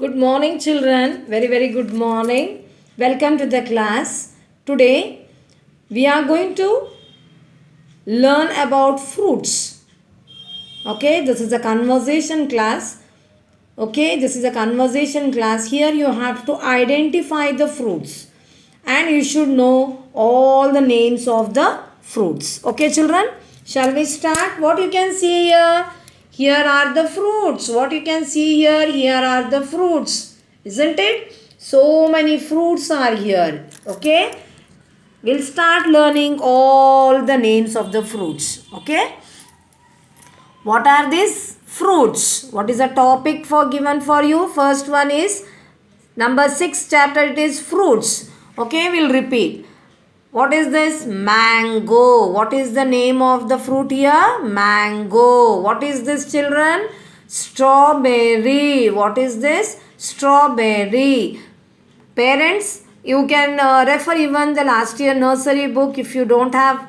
Good morning, children. Very, very good morning. Welcome to the class. Today, we are going to learn about fruits. Okay, this is a conversation class. Okay, this is a conversation class. Here, you have to identify the fruits and you should know all the names of the fruits. Okay, children, shall we start? What you can see here? Here are the fruits. What you can see here are the fruits. Isn't it? So many fruits are here. Okay. We'll start learning all the names of the fruits. Okay. What are these fruits? What is the topic for given for you? First one is number 6 chapter. It is fruits. Okay. We'll repeat. What is this? Mango. What is the name of the fruit here? Mango. What is this, children? Strawberry. What is this? Strawberry. Parents, you can refer even the last year nursery book. If you don't have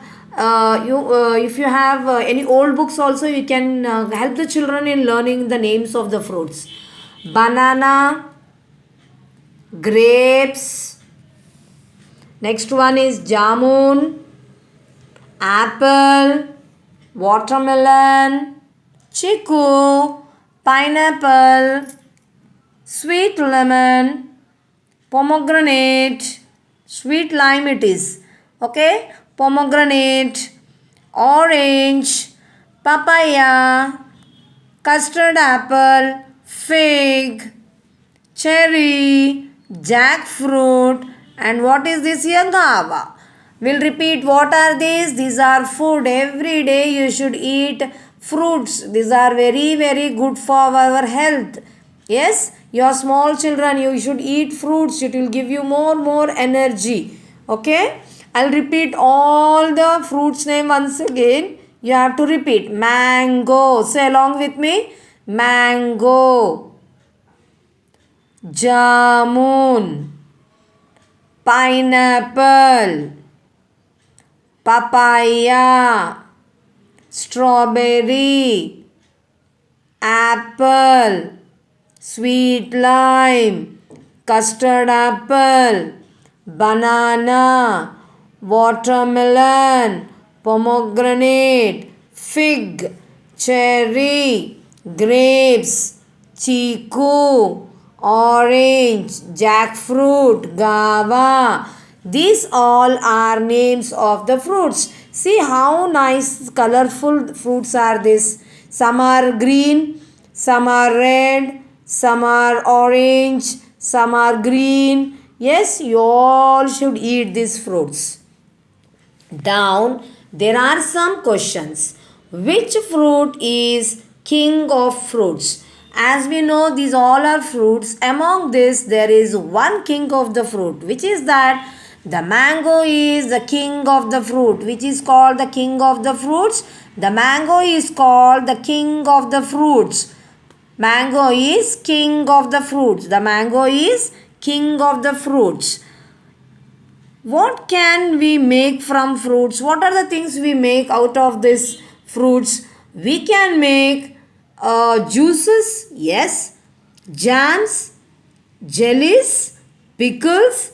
if you have any old books also, you can help the children in learning the names of the fruits. Banana, grapes. Next one is jamun, apple, watermelon, chiku, pineapple, sweet lemon, pomegranate, sweet lime it is. Okay, pomegranate, orange, papaya, custard apple, fig, cherry, jackfruit, and what is this here? Guava. We'll repeat. What are these? These are food. Every day you should eat fruits. These are very, very good for our health. Yes, your small children, you should eat fruits. It will give you more energy. Okay, I'll repeat all the fruits name once again. You have to repeat. Mango. Say along with me. Mango. Jamun, pineapple, papaya, strawberry, apple, sweet lime, custard apple, banana, watermelon, pomegranate, fig, cherry, grapes, chiku, orange, jackfruit, guava. These all are names of the fruits. See how nice colorful fruits are this. Some are green, some are red, some are orange, some are green. Yes, you all should eat these fruits. Down, there are some questions. Which fruit is king of fruits? As we know, these all are fruits. Among this, there is one king of the fruit, which is that the mango is the king of the fruit. Which is called the king of the fruits? The mango is called the king of the fruits. Mango is king of the fruits. The mango is king of the fruits. What can we make from fruits? What are the things we make out of these fruits? We can make juices, yes, jams, jellies, pickles,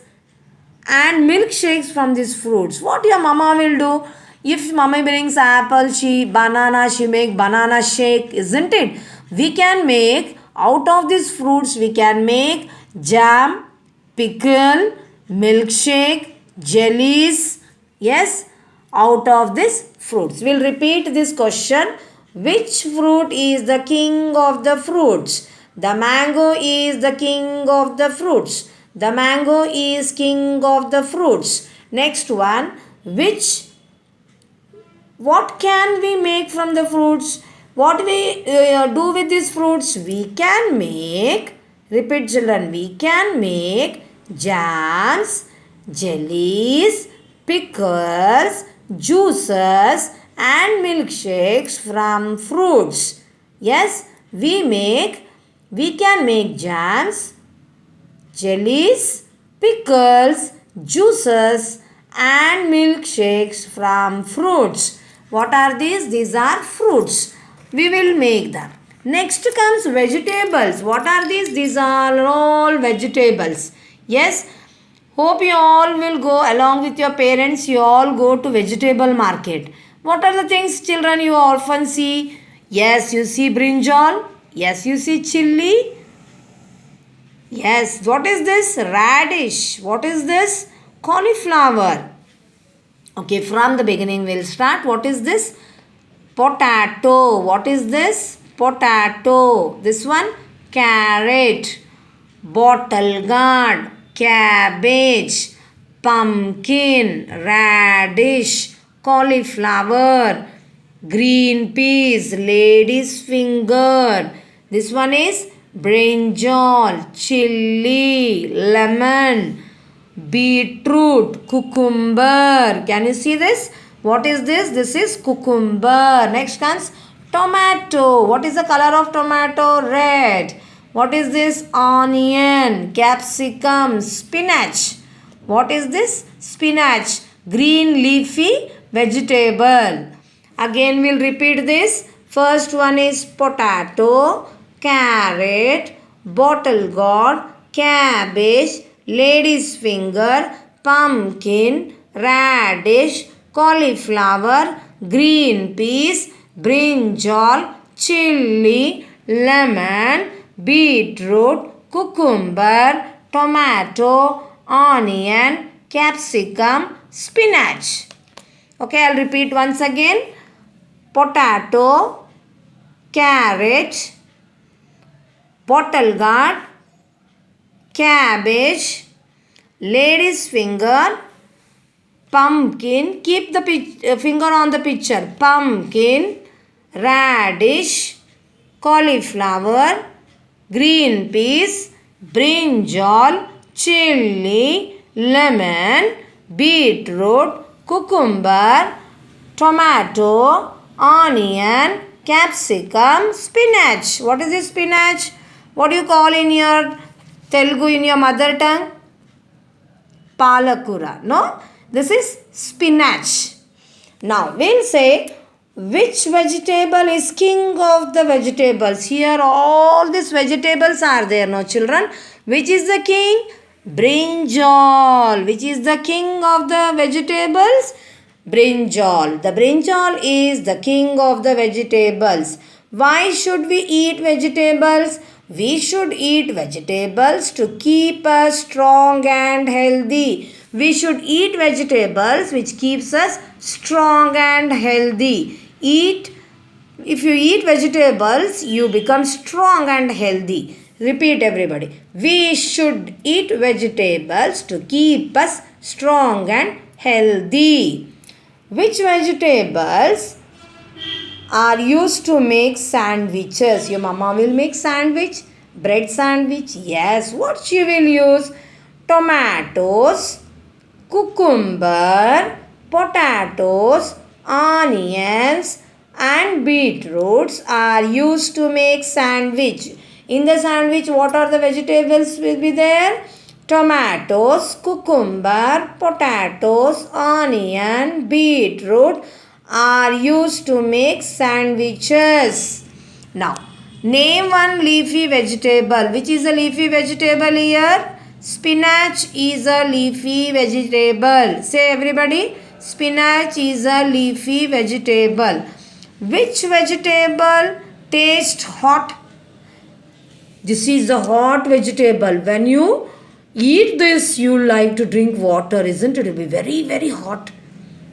and milkshakes from these fruits. What your mama will do? If mama brings apple, banana, she make banana shake, isn't it? We can make out of these fruits, we can make jam, pickle, milkshake, jellies, yes, out of these fruits. We'll repeat this question. Which fruit is the king of the fruits? The mango is the king of the fruits. The mango is king of the fruits. Next one. What can we make from the fruits? What we do with these fruits? We can make, repeat children, we can make jams, jellies, pickles, juices, and milkshakes from fruits. Yes, we can make jams, jellies, pickles, juices, and milkshakes from fruits. What are these? These are fruits. We will make them. Next comes vegetables. What are these? These are all vegetables. Yes. Hope you all will go along with your parents. You all go to vegetable market. What are the things, children, you often see? Yes, you see brinjal. Yes, you see chilli. Yes, what is this? Radish. What is this? Cauliflower. Okay, from the beginning we'll start. What is this? Potato. What is this? Potato. This one? Carrot. Bottle gourd. Cabbage. Pumpkin. Radish. Cauliflower. Green peas. Lady's finger. This one is brinjal, chilli, lemon, beetroot, cucumber. Can you see this? What is this? This is cucumber. Next comes tomato. What is the color of tomato? Red. What is this? Onion, capsicum, spinach. What is this? Spinach. Green leafy vegetable. Again we'll repeat this. First one is potato, carrot, bottle gourd, cabbage, lady's finger, pumpkin, radish, cauliflower, green peas, brinjal, chilli, lemon, beetroot, cucumber, tomato, onion, capsicum, spinach. Okay, I'll repeat once again. Potato, carrot, bottle gourd, cabbage, lady's finger, pumpkin, keep the finger on the picture, pumpkin, radish, cauliflower, green peas, brinjal, chilli, lemon, beetroot, cucumber, tomato, onion, capsicum, spinach. What is this spinach? What do you call in your Telugu, in your mother tongue? Palakura. No? This is spinach. Now, we'll say which vegetable is king of the vegetables. Here all these vegetables are there, no children. Which is the king? Brinjal. Which is the king of the vegetables? Brinjal. The brinjal is the king of the vegetables. Why should we eat vegetables? We should eat vegetables to keep us strong and healthy. We should eat vegetables which keeps us strong and healthy. If you eat vegetables, you become strong and healthy. Repeat everybody. We should eat vegetables to keep us strong and healthy. Which vegetables are used to make sandwiches? Your mama will make sandwich, bread sandwich. Yes, what she will use? Tomatoes, cucumber, potatoes, onions and beetroots are used to make sandwich. In the sandwich, what are the vegetables will be there? Tomatoes, cucumber, potatoes, onion, beetroot are used to make sandwiches. Now, name one leafy vegetable. Which is a leafy vegetable here? Spinach is a leafy vegetable. Say everybody, spinach is a leafy vegetable. Which vegetable tastes hot? This is a hot vegetable. When you eat this, you like to drink water, isn't it? It will be very, very hot.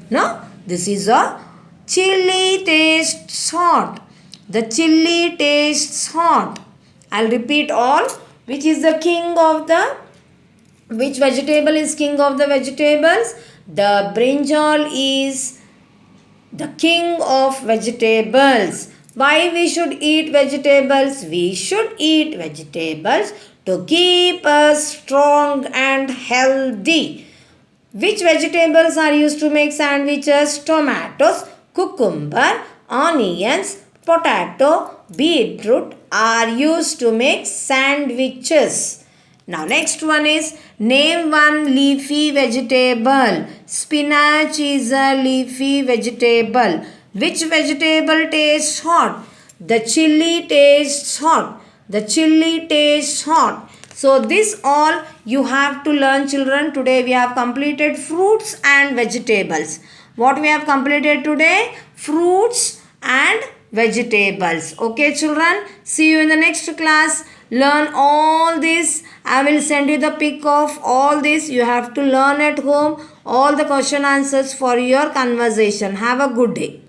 No? This is a chilli tastes hot. The chilli tastes hot. I'll repeat all. Which is the king of the... Which vegetable is king of the vegetables? The brinjal is the king of vegetables. Why we should eat vegetables? We should eat vegetables to keep us strong and healthy. Which vegetables are used to make sandwiches? Tomatoes, cucumber, onions, potato, beetroot are used to make sandwiches. Now next one is name one leafy vegetable. Spinach is a leafy vegetable. Which vegetable tastes hot? The chili tastes hot. The chili tastes hot. So this all you have to learn, children. Today we have completed fruits and vegetables. What we have completed today? Fruits and vegetables. Okay, children. See you in the next class. Learn all this. I will send you the pic of all this. You have to learn at home all the question answers for your conversation. Have a good day.